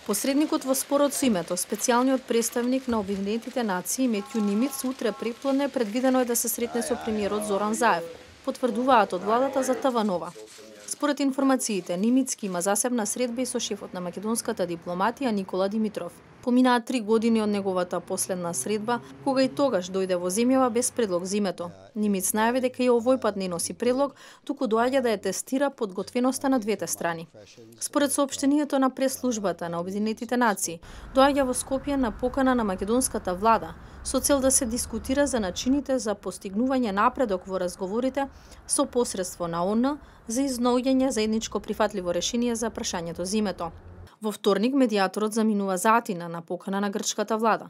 Посредникот во спорот со името, специјалниот представник на Обединетите нации Метју Нимиц, утре преплодне предвидено е да се сретне со премиерот Зоран Заев, потврдуваат од владата за ТВ-Нова. Според информациите, Нимиц има засебна средба и со шефот на македонската дипломатија Никола Димитров. Поминаа 3 години од неговата последна средба, кога и тогаш дојде во земјава без предлог за името. Нимиц најави дека и овој пат не носи предлог, туку доаѓа да ја тестира подготвеноста на двете страни. Според соопштението на прес-службата на Обединетите нации, доаѓа во Скопје на покана на македонската влада, со цел да се дискутира за начините за постигнување напредок во разговорите со посредство на ООН за изнаоѓање заедничко прифатливо решение за прашањето за името. Во вторник медијаторот заминува за Атина на покана на грчката влада.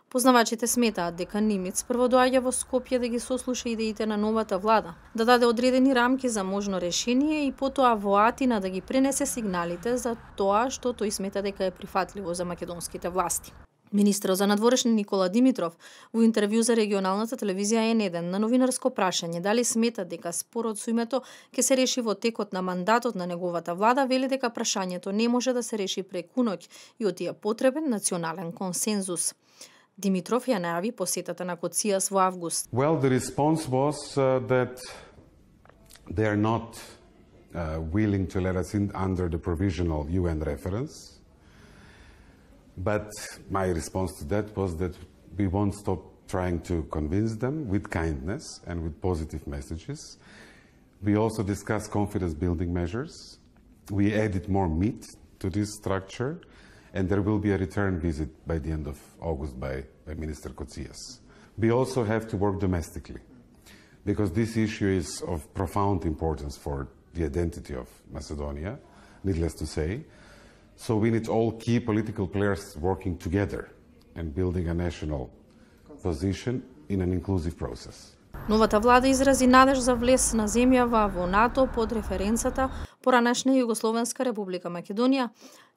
Познавачите сметаат дека Нимиц прво доаѓа во Скопје да ги сослуша идеите на новата влада, да даде одредени рамки за можно решение и потоа во Атина да ги пренесе сигналите за тоа што тој смета дека е прифатливо за македонските власти. Министерот за надворешни Никола Димитров во интервју за регионалната телевизија N1 на новинарско прашање дали смета дека спорот со името ќе се реши во текот на мандатот на неговата влада, вели дека прашањето не може да се реши преку ноќ и оти е потребен национален консензус. Димитров ја најави посетата на Коцијас во август. Well, the response was that they are not willing to let us in under the provisional UN reference. But my response to that was that we won't stop trying to convince them with kindness and with positive messages. We also discussed confidence-building measures. We added more meat to this structure, and there will be a return visit by the end of August by Minister Kotsias. We also have to work domestically, because this issue is of profound importance for the identity of Macedonia, needless to say. So we need all key political players working together and building a national position in an inclusive process. Новата влада изрази надеж за влез на земјава во НАТО под референцата поранешна Југословенска република Македонија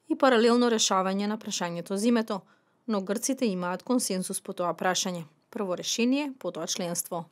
и паралелно решавање на прашањето за името, но грците имаат консенсус по тоа прашање. Прво решение, потоа членство.